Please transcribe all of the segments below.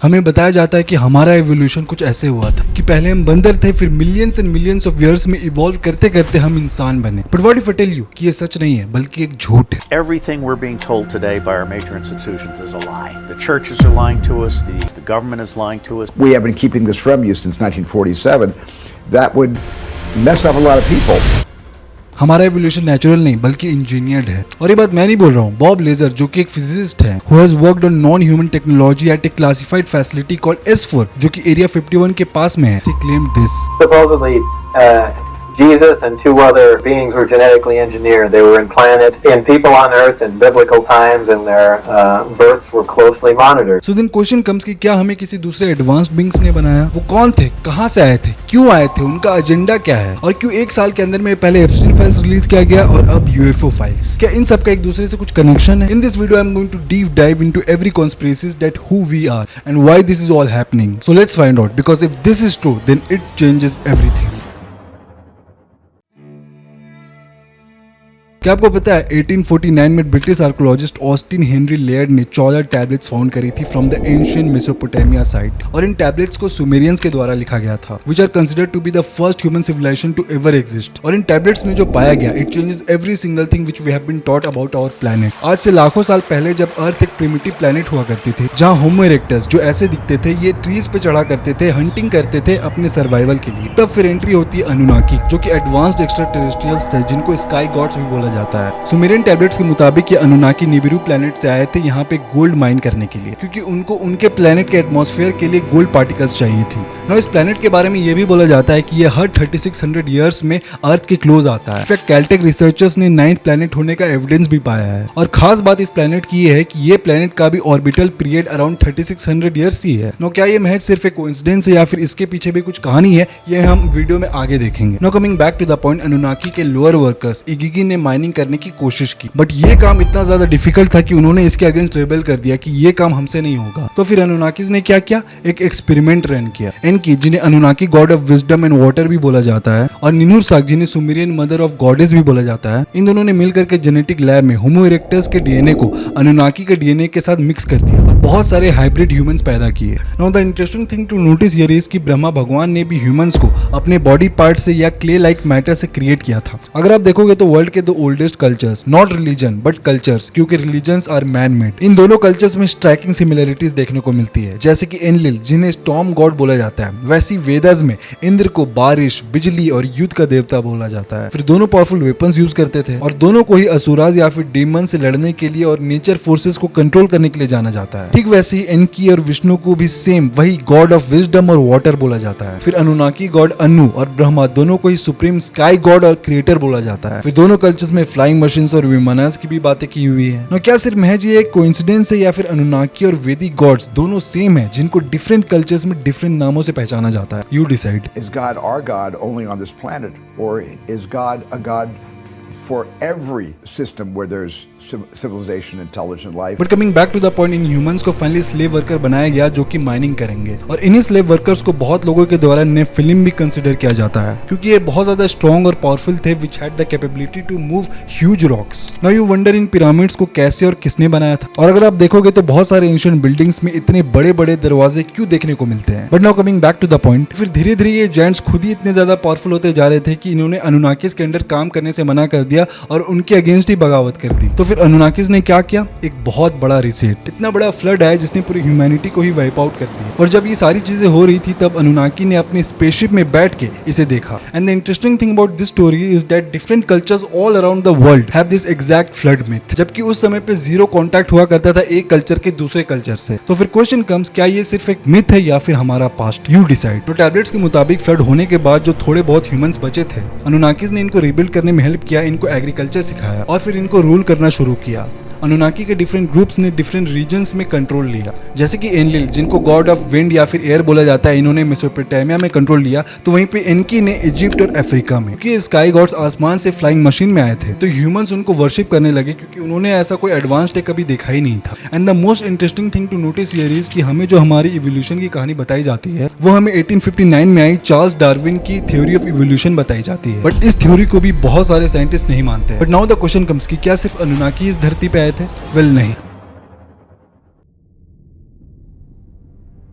हमें बताया जाता है कि हमारा एवोल्यूशन कुछ ऐसे हुआ था कि पहले हम बंदर थे, फिर millions and millions of years में इवॉल्व करते करते हम इंसान बने। But what if I tell you कि ये सच नहीं है बल्कि एक झूठ है। Everything we're being told today by our major institutions is a lie. The churches are lying to us, the government is lying to us. We have been keeping this from you since 1947. That would mess up a lot of people. हमारा evolution natural नहीं बल्कि engineered है। और ये बात मैं नहीं बोल रहा हूँ, बॉब लेजर जो कि एक फिजिसिस्ट है who has worked on non-human technology at a classified facility called S4 जो कि एरिया 51 के पास में है। He claimed this. Supposedly, Jesus and two other beings were genetically engineered. They were implanted in people on Earth in biblical times, and their births were closely monitored. So then question comes कि क्या हमें किसी दूसरे advanced beings ने बनाया? वो कौन थे, कहाँ से आए थे, क्यों आए थे, उनका एजेंडा क्या है और क्यों एक साल के अंदर में पहले एप्स्टीन फाइल्स रिलीज किया गया और अब यूएफओ फाइल्स? क्या इन सब का एक दूसरे से कुछ कनेक्शन है? In this video I am going to deep dive into every conspiracies that who we are and why this is all happening. So let's find out because if this is true then it changes everything. क्या आपको पता है 1849 में British archaeologist Austen Henry Layard ने 14 tablets found करी थी from the ancient Mesopotamia site और इन टैबलेट्स को सुमेरियंस के द्वारा लिखा गया था which are considered to be the first human civilization to ever exist. और इन टैबलेट्स में जो पाया गया it changes every single thing which we have been taught about our planet. आज से लाखों साल पहले जब अर्थ एक प्रिमिटिव प्लैनेट हुआ करती थी जहाँ होमो इरेक्टस जो ऐसे दिखते थे ये ट्रीज पे चढ़ा करते थे, हंटिंग करते थे अपने सर्वाइवल के लिए। तब फिर एंट्री होती है अनुनाकी जो कि एडवांस्ड एक्स्ट्रा टेरेस्ट्रियल्स थे जिनको स्काई गॉड्स भी बोला जाता है। सुमेरियन टैबलेट्स के मुताबिक ये अनुनाकी निबिरू प्लैनेट से आए थे यहाँ पे गोल्ड माइन करने के लिए क्योंकि उनको उनके प्लैनेट के एटमॉस्फेयर के लिए गोल्ड पार्टिकल्स चाहिए थी। ना इस प्लैनेट के बारे में ये भी बोला जाता है कि ये हर 3600 इयर्स में अर्थ के क्लोज आता है। इनफैक्ट कैल्टेक रिसर्चर्स ने 9th प्लैनेट होने का एविडेंस भी पाया है। और खास बात इस प्लैनेट की ये है कि ये प्लैनेट का भी ऑर्बिटल पीरियड अराउंड 3600 इयर्स ही है। नो क्या ये महज सिर्फ एक कोइंसिडेंस है या फिर इसके पीछे भी कुछ कहानी है, ये हम वीडियो में आगे देखेंगे। No coming back to the point, Anunnaki के लोअर वर्कर्स इगिगी ने माइनिंग करने की कोशिश की बट ये काम इतना ज्यादा डिफिकल्ट था कि उन्होंने इसके अगेंस्ट रेबेल कर दिया कि ये काम हमसे नहीं होगा। तो फिर अनुनाकीज ने क्या किया, एक एक्सपेरिमेंट रन किया। एनकी जिन्हें Anunnaki God of wisdom and water भी बोला जाता है और निनुरसाग जिन्हें सुमेरियन मदर ऑफ गॉडेस भी बोला जाता है, इन दोनों ने मिलकर के जेनेटिक लैब में होमो इरेक्टस के डीएनए को अनुनाकी के डीएनए के साथ मिक्स कर दिया और बहुत सारे हाइब्रिड ह्यूमंस पैदा किए। Now the interesting thing to notice here is कि ब्रह्मा भगवान ने भी ह्यूमंस को अपने बॉडी पार्ट से या क्ले लाइक मैटर से क्रिएट किया था। अगर आप देखोगे तो वर्ल्ड के दो oldest cultures, not religion but cultures, क्योंकि रिलीजन्स आर मैन मेड, इन दोनों कल्चर्स में स्ट्राइकिंग सिमिलरिटीज देखने को मिलती है। जैसे कि एनलिल जिन्हें स्टॉर्म गॉड बोला जाता है, वैसी वेदास में इंद्र को बारिश, बिजली और युद्ध का देवता बोला जाता है। फिर दोनों पावरफुल वेपन्स यूज करते थे और दोनों को ही असुराज या फिर डीमन से लड़ने के लिए और नेचर फोर्सेस को कंट्रोल करने के लिए जाना जाता है। ठीक वैसे ही एनकी और विष्णु को भी सेम वही गॉड ऑफ विजडम और वाटर बोला जाता है। फिर अनुनाकी गॉड अनु और ब्रह्मा दोनों को ही सुप्रीम स्काई गॉड और क्रिएटर बोला जाता है। फिर दोनों कल्चर्स में फ्लाइंग मशीन्स और विमानस की भी बातें की हुई है। ना क्या सिर्फ महज ये एक कोइंसिडेंस है या फिर अनुनाकी और वैदिक गॉड्स दोनों सेम है जिनको डिफरेंट कल्चर्स में डिफरेंट नामों से पहचाना जाता है? You decide. Is God our God only on this planet, or is God a God for every system where there's civilization, intelligent life? But coming back to the point, इन humans को finally slave worker बनाया गया जो कि mining करेंगे और इन्हीं slave workers को बहुत लोगों के द्वारा नेफिलिम भी कंसीडर किया जाता है क्योंकि ये बहुत ज्यादा स्ट्रॉन्ग और पावरफुल थे which had the capability to move huge rocks. Now you wonder इन पिरामिड्स को कैसे और किसने बनाया था? और अगर आप देखोगे तो बहुत सारे एंशिएंट बिल्डिंग्स में इतने बड़े बड़े दरवाजे क्यों देखने को मिलते हैं? But now coming back to the point, फिर धीरे धीरे ये जायंट्स खुद ही इतने ज्यादा पावरफुल होते जा रहे थे कि इन्होंने अनुनाकिस के अंडर काम करने से मना कर दिया और उनके अगेंस्ट ही बगावत कर दी। तो फिर अनुनाकिस ने क्या किया, एक बहुत बड़ा रिसेट, इतना बड़ा फ्लड आया जिसने पूरी ह्यूमैनिटी को ही वाइप आउट कर दिया। और जब ये सारी चीजें हो रही थी तब अनुनाकी ने अपने स्पेसशिप में बैठ के इसे देखा। And the interesting thing about this story is that different cultures all around the world have this exact flood myth, जबकि उस समय पे जीरो कांटेक्ट हुआ करता था एक कल्चर के दूसरे कल्चर से। तो फिर क्वेश्चन कम्स, क्या ये सिर्फ एक मिथ है या फिर हमारा पास्ट? You decide. तो टैबलेट्स के मुताबिक फ्लड होने के बाद जो थोड़े बहुत ह्यूमंस बचे थे, अनुनाकीज ने इनको रिबिल्ड करने में हेल्प किया, इनको एग्रीकल्चर सिखाया और फिर इनको रूल करना शुरू किया। अनुनाकी के डिफरेंट ग्रुप्स ने डिफरेंट रीजन्स में कंट्रोल लिया, जैसे कि एनलिल जिनको गॉड ऑफ विंड या फिर एयर बोला जाता है, इन्होंने मेसोपोटामिया में कंट्रोल लिया। तो वहीं पे एनकी ने इजिप्ट और अफ्रीका में, क्योंकि स्काई गॉड्स आसमान से फ्लाइंग मशीन में आए थे तो ह्यूमंस उनको वर्शिप करने लगे क्योंकि उन्होंने ऐसा कोई एडवांस टेक कभी देखा ही नहीं था। And the most interesting thing to notice here is कि हमें जो हमारी इवोल्यूशन की कहानी बताई जाती है वो हमें 1859 में आई चार्ल्स डार्विन की थ्योरी ऑफ इवोल्यूशन बताई जाती है। बट इस थ्योरी को भी बहुत सारे साइंटिस्ट नहीं मानते। But now the question comes कि क्या सिर्फ अनुनाकी इस धरती पे आए थे? वेल नहीं।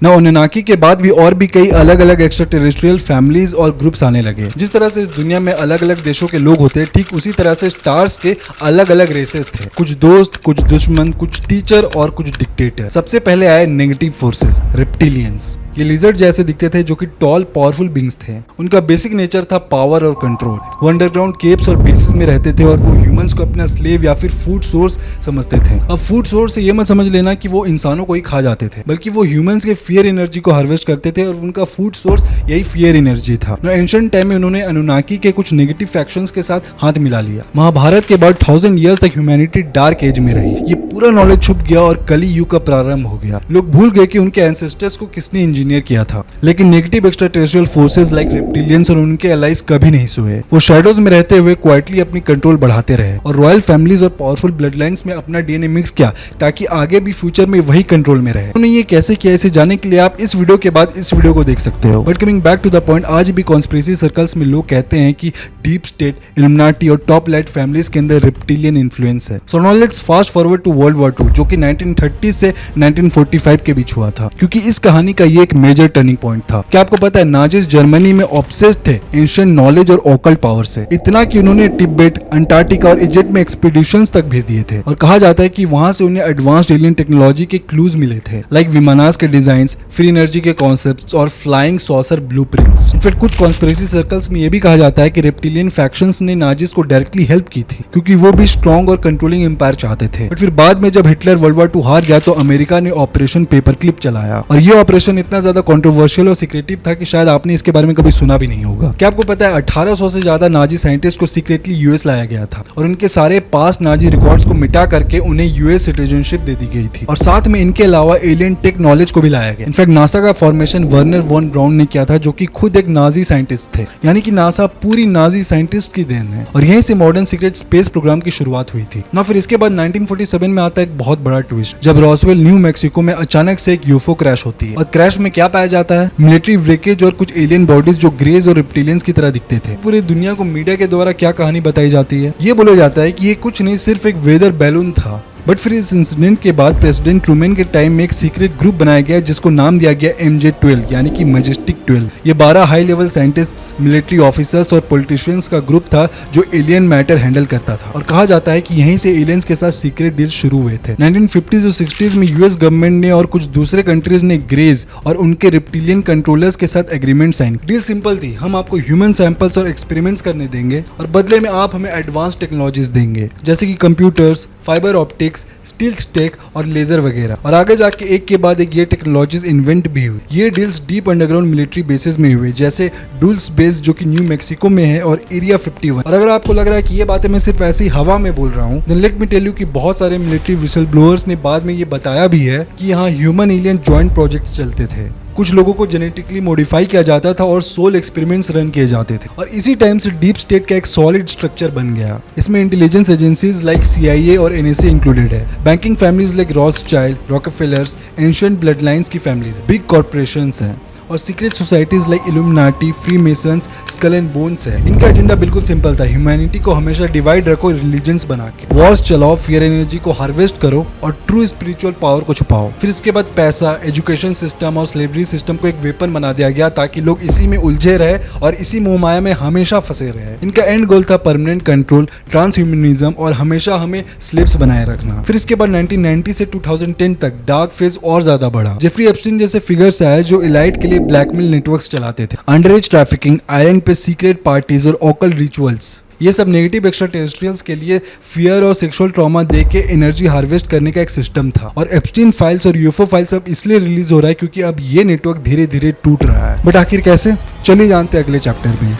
ना अनुन्नाकी के बाद भी और भी कई अलग अलग एक्स्ट्रा टेरेस्ट्रियल फैमिलीज और ग्रुप्स आने लगे। जिस तरह से इस दुनिया में अलग अलग देशों के लोग होते हैं, ठीक उसी तरह से स्टार्स के अलग अलग रेसेस थे, कुछ दोस्त, कुछ दुश्मन, कुछ टीचर और कुछ डिक्टेटर। सबसे पहले आए नेगेटिव फोर्सेस, रेप्टिलियंस। ये लिजर्ड जैसे दिखते थे, जो कि टॉल पावरफुल बींग्स थे। उनका बेसिक नेचर था पावर और कंट्रोल। वो अंडरग्राउंड केव्स और बेसिस में रहते थे और वो ह्यूमंस को अपना स्लेव या फिर फूड सोर्स समझते थे। अब फूड सोर्स से ये मत समझ लेना कि वो इंसानों को ही खा जाते थे, बल्कि वो ह्यूमंस के फियर एनर्जी को हार्वेस्ट करते थे और उनका फूड सोर्स यही फियर एनर्जी था। एंशिएंट टाइम में उन्होंने अनुन्नाकी के कुछ नेगेटिव फैक्शंस के साथ हाथ मिला लिया। महाभारत के बाद 1000 ईयर्स तक ह्यूमैनिटी डार्क एज में रही। ये पूरा नॉलेज छुप गया और कली युग का प्रारंभ हो गया। लोग भूल गए कि उनके एंसेस्टर्स को किसने इंजीनियर किया था। लेकिन negative extra terrestrial forces like reptilians और उनके एलाइज कभी नहीं सोए। वो शैडोज में रहते हुए क्वाइटली अपनी कंट्रोल बढ़ाते रहे और रॉयल फैमिलीज और पावरफुल ब्लड लाइन्स में अपना डीएनए मिक्स किया, ताकि आगे भी फ्यूचर में वही कंट्रोल में रहे। उन्होंने ये कैसे किया, इसे जानने के लिए आप इस वीडियो के बाद इस वीडियो को देख सकते हो। But coming back to the point, आज भी कॉन्स्पिरेसी सर्कल्स में लोग कहते हैं कि डीप स्टेट, इल्यूमिनाटी और टॉप लाइट फैमिलीज के अंदर रेप्टिलियन इन्फ्लुएंस है। So now let's fast forward to world war 2, जो कि 1930 से 1945 के बीच हुआ था, क्योंकि इस कहानी का ये एक मेजर टर्निंग पॉइंट था। क्या आपको पता है, नाजिस जर्मनी में ऑब्सेस्ड थे एंशिएंट नॉलेज और ऑकल्ट पावर से, इतना कि उन्होंने तिब्बत, अंटार्कटिका और इजिप्ट में एक्सपीडिशंस तक भेज दिए थे। और कहा जाता है कि वहां से उन्हें एडवांस्ड एलियन टेक्नोलॉजी के क्लूज मिले थे, लाइक विमानास के डिजाइन्स, फ्री एनर्जी के कॉन्सेप्ट्स और फ्लाइंग सॉसर ब्लूप्रिंट्स। इनफैक्ट कुछ कॉन्स्पिरेसी सर्कल्स में यह भी कहा जाता है कि रेप्टिलियन फैक्शंस ने नाजिस को डायरेक्टली हेल्प की थी, क्योंकि वो भी स्ट्रॉन्ग और कंट्रोलिंग एम्पायर चाहते थे। बट फिर बाद में जब हिटलर वर्ल्ड वॉर 2 हार गया तो अमेरिका ने ऑपरेशन पेपर क्लिप चलाया, और ये ऑपरेशन इतना ज्यादा कंट्रोवर्शियल और सीक्रेटिव था कि शायद आपने इसके बारे में कभी सुना भी नहीं होगा। क्या आपको पता है 1800 से ज्यादा नाजी साइंटिस्ट को सीक्रेटली यूएस लाया गया था और उनके सारे पास्ट नाजी रिकॉर्ड्स को मिटा करके उन्हें यूएस सिटीजनशिप दे दी गई थी, और साथ में इनके अलावा एलियन टेक नॉलेज को भी लाया गया। इनफैक्ट नासा का फॉर्मेशन वर्नर वॉन ब्राउन ने किया था, जो कि खुद एक नाजी साइंटिस्ट थे। यानी कि नासा पूरी नाजी साइंटिस्ट की देन है, और यहीं से मॉडर्न सीक्रेट स्पेस प्रोग्राम की शुरुआत हुई थी ना। फिर इसके बाद 1947 में आता है एक बहुत बड़ा ट्विस्ट, जब रॉसवेल न्यू मैक्सिको में अचानक से एक यूएफओ क्रैश होती है। और क्रैश में क्या पाया जाता है, मिलिट्री व्रेकेज और कुछ एलियन बॉडीज जो ग्रेज और रेप्टिलियंस की तरह दिखते थे। पूरी दुनिया को मीडिया के द्वारा क्या कहानी बताई जाती है, ये बोला जाता है कि ये कुछ नहीं, सिर्फ एक वेदर बैलून था। बट फिर इस इंसिडेंट के बाद प्रेसिडेंट ट्रूमैन के टाइम में एक सीक्रेट ग्रुप बनाया गया, जिसको नाम दिया गया MJ-12, यानी कि मैजेस्टिक 12। ये 12 high level scientists, military officers और पॉलिटिशियंस का ग्रुप था जो एलियन मैटर हैंडल करता था। और कहा जाता है कि यहीं से एलियंस के साथ सीक्रेट डील शुरू हुए थे। 1950s और 60s में यूएस गवर्नमेंट ने और कुछ दूसरे कंट्रीज ने ग्रेज और उनके रेप्टिलियन कंट्रोलर्स के साथ एग्रीमेंट साइन। डील सिंपल थी, हम आपको ह्यूमन सैंपल्स और एक्सपेरिमेंट्स करने देंगे और बदले में आप हमें एडवांस टेक्नोलॉजीज देंगे, जैसे कि computers, fibre optics, stealth tech और लेजर वगैरह। और आगे जाके एक के बाद एक ये टेक्नोलॉजीज इन्वेंट भी हुई। ये deals deep underground military bases में हुए, जैसे डुल्स बेस जो कि न्यू मैक्सिको में है, और एरिया 51। और अगर आपको लग रहा है कि ये बातें मैं सिर्फ ऐसी हवा में बोल रहा हूँ, then let me tell you कि बहुत सारे मिलिट्री विसल ब्लोअर्स ने बाद में ये बताया भी है कि यहाँ ह्यूमन एलियन जॉइंट प्रोजेक्ट्स चलते थे। कुछ लोगों को जेनेटिकली मॉडिफाई किया जाता था और सोल एक्सपेरिमेंट्स रन किए जाते थे। और इसी टाइम से डीप स्टेट का एक सॉलिड स्ट्रक्चर बन गया। इसमें इंटेलिजेंस एजेंसीज लाइक CIA और NSA इंक्लूडेड है, banking families like Rothschild, Rockefellers, ancient blood lines की फैमिलीज, बिग कॉर्पोरेशंस हैं, और secret societies like Illuminati, Freemasons, Skull and Bones है। इनका एजेंडा बिल्कुल सिंपल था, ह्यूमैनिटी को हमेशा डिवाइड रखो रिलीजन्स बना के, वॉर्स चलाओ, फियर एनर्जी को हार्वेस्ट करो और ट्रू स्पिरिचुअल पावर को छुपाओ। फिर इसके बाद पैसा, एजुकेशन सिस्टम और स्लेवरी सिस्टम को एक वेपन बना दिया गया, ताकि लोग इसी में उलझे रहे और इसी मोहमाया में हमेशा फंसे रहे। इनका एंड गोल था परमानेंट कंट्रोल, ट्रांसह्यूमनिज्म और हमेशा हमें स्लेव्स बनाए रखना। फिर इसके बाद 1990 से 2010 तक डार्क फेज और ज्यादा बढ़ा। जेफरी एप्स्टीन जैसे फिगर्स आए जो इलाइट के लिए ब्लैकमेल नेटवर्क्स चलाते थे, अंडरएज ट्रैफिकिंग, आइलैंड पे सीक्रेट पार्टीज और ऑकल्ट रिचुअल्स। ये सब नेगेटिव एक्स्ट्रा टेरेस्ट्रियल्स के लिए फियर और सेक्सुअल ट्रॉमा दे के एनर्जी हार्वेस्ट करने का एक सिस्टम था। और एप्स्टीन फाइल्स और यूएफओ फाइल्स अब इसलिए रिलीज हो रहा है क्योंकि अब ये नेटवर्क धीरे धीरे टूट रहा है। बट आखिर कैसे, चलिए जानते हैं अगले चैप्टर में।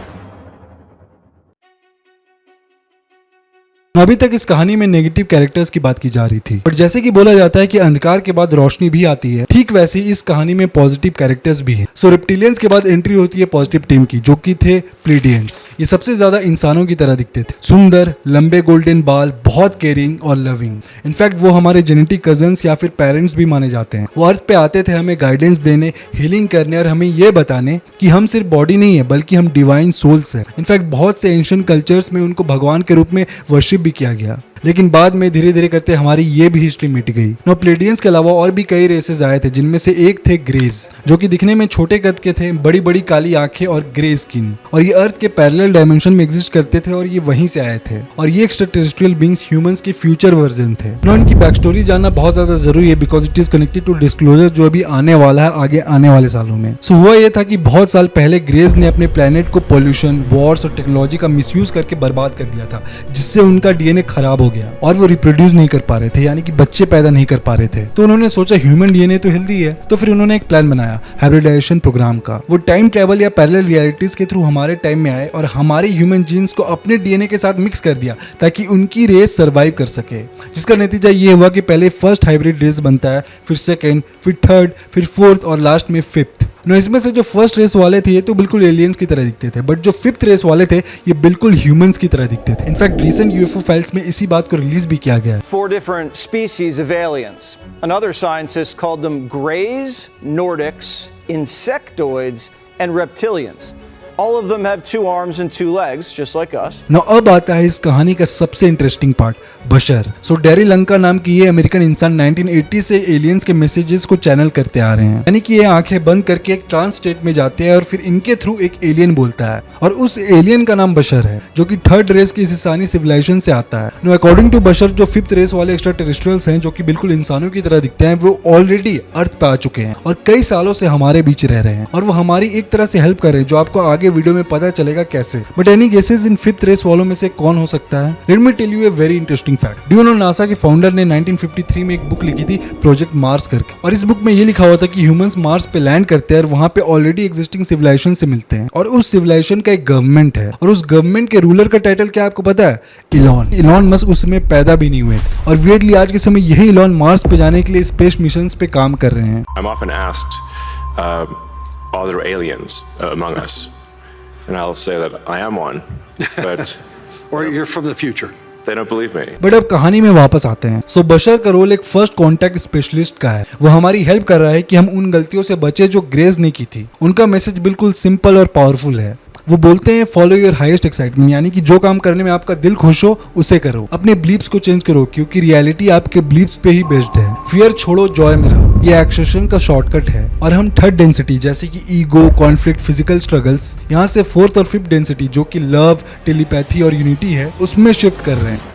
अभी तक इस कहानी में नेगेटिव कैरेक्टर्स की बात की जा रही थी, बट जैसे कि बोला जाता है कि अंधकार के बाद रोशनी भी आती है, ठीक वैसे ही इस कहानी में पॉजिटिव कैरेक्टर्स भी हैं। सो रेप्टिलियंस के बाद एंट्री होती है पॉजिटिव टीम की, जो कि थे प्लेडियंस। ये सबसे ज्यादा इंसानों की तरह दिखते थे, सुंदर, लंबे गोल्डन बाल, बहुत केयरिंग और लविंग। इनफैक्ट वो हमारे जेनेटिक कजन्स या फिर पेरेंट्स भी माने जाते हैं। वो अर्थ पे आते थे हमें गाइडेंस देने, हीलिंग करने और हमें ये बताने कि हम सिर्फ बॉडी नहीं है बल्कि हम डिवाइन सोल्स हैं। इनफैक्ट बहुत से एंशिएंट कल्चर्स में उनको भगवान के रूप में वर्शिप भी किया गया। लेकिन बाद में धीरे धीरे करते हमारी ये भी हिस्ट्री मिट गई। नो प्लेडियंस के अलावा और भी कई रेसेस आए थे, जिनमें से एक थे ग्रेज, जो कि दिखने में छोटे कद के थे, बड़ी बड़ी काली आंखें और ग्रे स्किन, और ये अर्थ के पैरेलल डायमेंशन में एग्जिस्ट करते थे और ये वहीं से आए थे, और ये एक्स्ट्रा टेरेस्ट्रियल बींग्स ह्यूमंस के फ्यूचर वर्जन थे। नो इनकी बैक स्टोरी जानना बहुत ज्यादा जरूरी है because it is connected to disclosure जो अभी आने वाला है आगे आने वाले सालों में। सो हुआ ये था कि बहुत साल पहले ग्रेज ने अपने प्लेनेट को पॉल्यूशन, वॉर्स और टेक्नोलॉजी का मिसयूज करके बर्बाद कर दिया था, जिससे उनका डीएनए खराब हो गया और वो रिप्रोड्यूस नहीं कर पा रहे थे, यानी कि बच्चे पैदा नहीं कर पा रहे थे। तो उन्होंने सोचा ह्यूमन डीएनए तो हेल्दी है, तो फिर उन्होंने एक प्लान बनाया हाइब्रिडाइजेशन प्रोग्राम का। वो टाइम ट्रेवल या पैरेलल रियलिटीज के थ्रू हमारे टाइम में आए और हमारे ह्यूमन जीन्स को अपने डीएनए के साथ मिक्स कर दिया ताकि उनकी रेस सर्वाइव कर सके, जिसका नतीजा ये हुआ कि पहले फर्स्ट हाइब्रिड रेस बनता है, फिर सेकेंड, फिर थर्ड, फिर फोर्थ और लास्ट में फिफ्थ। नो इसमें से जो फर्स्ट रेस वाले थे ये तो बिल्कुल एलियंस की तरह दिखते थे, बट जो फिफ्थ रेस वाले थे ये बिल्कुल ह्यूमंस की तरह दिखते थे। इनफैक्ट रीसेंट यूएफओ फाइल्स में इसी बात को रिलीज भी किया गया है। 4 different species of aliens. Another scientist called them Greys, Nordics, Insectoids, and Reptilians. All of them have 2 arms and 2 legs, just like us. Now अब आता है इस कहानी का सबसे इंटरेस्टिंग पार्ट, बशर। सो डेरी लंका नाम की ये अमेरिकन इंसान 1980 से एलियंस के मैसेजेस को चैनल करते आ रहे हैं, यानी कि ये आंखें बंद करके एक ट्रांस स्टेट में जाते हैं और फिर इनके थ्रू एक एलियन बोलता है, और उस एलियन का नाम बशर है, जो कि थर्ड रेस की इंसानी सिविलाइजेशन से आता है। नो अकॉर्डिंग टू बशर जो फिफ्थ रेस वाले एक्स्ट्रा टेरेस्ट्रियल्स हैं, जो कि बिल्कुल इंसानों की तरह दिखते हैं, वो ऑलरेडी अर्थ पे आ चुके हैं और कई सालों से हमारे बीच रह रहे हैं, और वो हमारी एक तरह से हेल्प कर रहे हैं, जो आपको आगे वीडियो में पता चलेगा कैसे। बट एनी गेसेस इन फिफ्थ रेस वालों में से कौन हो सकता है? Let me tell you a very interesting fact. Do you know NASA के फाउंडर ने 1953 में एक बुक लिखी थी प्रोजेक्ट मार्स करके, और इस बुक में ये लिखा हुआ था कि ह्यूमंस मार्स पे लैंड करते हैं और वहां पे ऑलरेडी एग्जिस्टिंग सिविलाइजेशन से मिलते हैं, और उस सिविलाइजेशन का एक गवर्नमेंट है, और उस गवर्नमेंट के रूलर का टाइटल क्या आपको पता है? इलॉन मस्क उसमें पैदा भी नहीं हुए थे, और वियर्डली आज के समय यही इलॉन मार्स पे जाने के लिए स्पेस मिशंस पे काम कर रहे हैं। I'm often asked, are there aliens among us? And I'll say that I am one, but Or you're from the future. they don't believe me. But अब कहानी में वापस आते हैं। सो बशर का रोल एक फर्स्ट कॉन्टैक्ट स्पेशलिस्ट का है। वो हमारी हेल्प कर रहा है कि हम उन गलतियों से बचे जो ग्रेज ने की थी। उनका मैसेज बिल्कुल सिंपल और पावरफुल है। वो बोलते हैं फॉलो योर हाईएस्ट एक्साइटमेंट, यानी कि जो काम करने में आपका दिल खुश हो उसे करो, अपने बिलीव्स को चेंज करो, क्योंकि रियलिटी आपके बिलीव्स पे ही बेस्ड है। फियर छोड़ो, जॉय में रहो, ये एक्सेशन का शॉर्टकट है। और हम थर्ड डेंसिटी जैसे कि ईगो, कॉन्फ्लिक्ट, फिजिकल स्ट्रगल्स, यहाँ से फोर्थ और फिफ्थ डेंसिटी जो कि लव, टेलीपैथी और यूनिटी है, उसमें शिफ्ट कर रहे हैं।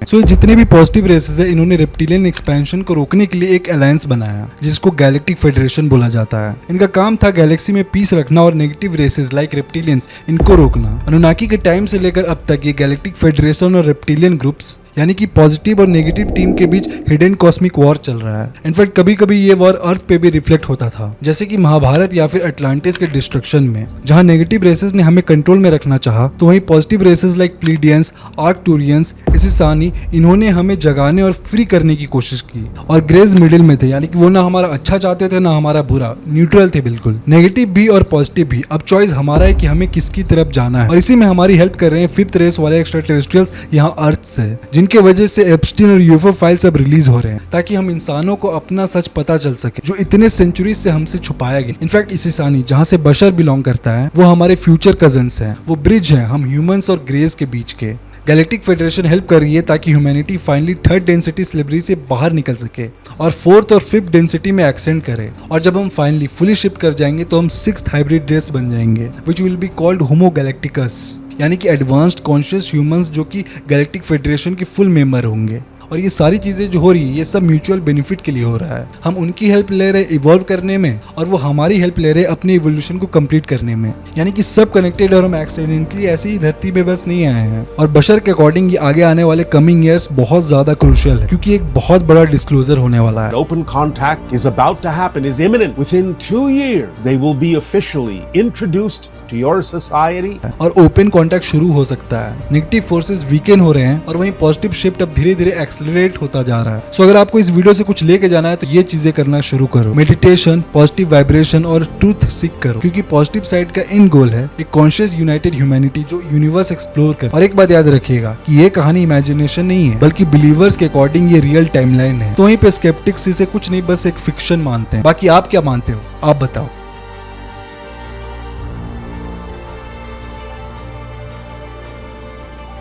सो जितने भी पॉजिटिव रेसेस है, इन्होंने रेप्टिलियन एक्सपेंशन को रोकने के लिए एक अलायंस बनाया जिसको गैलेक्टिक फेडरेशन बोला जाता है। इनका काम था गैलेक्सी में पीस रखना और नेगेटिव रेसेस लाइक रेप्टिलियंस इनको रोकना। अनुनाकी के टाइम से लेकर अब तक ये गैलेक्टिक फेडरेशन और रेप्टिलियन ग्रुप्स यानी कि पॉजिटिव और नेगेटिव टीम के बीच हिडन कॉस्मिक वॉर चल रहा है। इनफैक्ट कभी कभी ये वॉर अर्थ पे भी रिफ्लेक्ट होता था, जैसे कि महाभारत या फिर अटलांटिस के डिस्ट्रक्शन में, जहां नेगेटिव रेसेस ने हमें कंट्रोल में रखना चाहा, तो वहीं पॉजिटिव रेसेस लाइक प्लीडियंस, आर्कटूरियंस, इसिसानी इन्होंने हमें जगाने और फ्री करने की कोशिश की। और ग्रेज मिडिल में थे, यानी कि वो ना हमारा अच्छा चाहते थे ना हमारा बुरा, न्यूट्रल थे बिल्कुल, नेगेटिव भी और पॉजिटिव भी। अब चॉइस हमारा है कि हमें किसकी तरफ जाना है, और इसी में हमारी हेल्प कर रहे हैं फिफ्थ रेस वाले एक्स्ट्रा टेरेस्ट्रियल्स यहाँ अर्थ से, जिनके वजह से एप्स्टीन और यूएफओ फाइल्स अब रिलीज हो रहे हैं ताकि हम इंसानों को अपना सच पता चल सके जो इतने सेंचुरी से हमसे छुपाया गया। इनफैक्ट इसिसानी जहाँ से बशर बिलोंग करता है वो हमारे फ्यूचर कजन्स हैं, वो ब्रिज है हम ह्यूमंस और ग्रेज के बीच के। गैलेक्टिक फेडरेशन हेल्प कर रही है ताकि humanity finally third density slavery से बाहर निकल सके और फोर्थ और फिफ्थ डेंसिटी में एक्सटेंड करे, और जब हम फाइनली फुली शिफ्ट कर जाएंगे तो हम सिक्स्थ हाइब्रिड रेस बन जाएंगे विच विल बी कॉल्ड होमो गैलेक्टिकस, यानी कि एडवांस्ड कॉन्शियस ह्यूमंस जो कि गैलेक्टिक फेडरेशन के फुल मेंबर होंगे। और ये सारी चीजें जो हो रही है ये सब म्यूचुअल बेनिफिट के लिए हो रहा है। हम उनकी हेल्प ले रहे इवॉल्व करने में और वो हमारी हेल्प ले रहे अपने इवोल्यूशन को कंप्लीट करने में, यानी कि सब कनेक्टेड और हम एक्सीडेंटली ऐसे ही धरती पे बस नहीं आए हैं। और बशर के अकॉर्डिंग ये आगे आने वाले कमिंग ईयर्स बहुत ज्यादा क्रूशियल है क्योंकि एक बहुत बड़ा डिस्क्लोजर होने वाला है। Open contact is about to happen, is imminent. Within 2 years, they will be officially introduced to your society. और ओपन कॉन्टैक्ट शुरू हो सकता है। नेगेटिव फोर्सेस वीकेन हो रहे हैं और वहीं पॉजिटिव शिफ्ट अब धीरे धीरे एक्सेलरेट होता जा रहा है। सो अगर आपको इस वीडियो से कुछ लेके जाना है तो ये चीजें करना शुरू करो, मेडिटेशन, पॉजिटिव वाइब्रेशन और ट्रूथ सीख करो, क्योंकि पॉजिटिव साइड का एंड गोल है एक कॉन्शियस यूनाइटेड ह्यूमैनिटी जो यूनिवर्स एक्सप्लोर करे। और एक बात याद रखिएगा कि ये कहानी इमेजिनेशन नहीं है बल्कि बिलीवर्स के अकॉर्डिंग ये रियल टाइमलाइन है। तो वहीं पे स्केप्टिक्स इसे कुछ नहीं बस एक फिक्शन मानते हैं। बाकी आप क्या मानते हो, आप बताओ।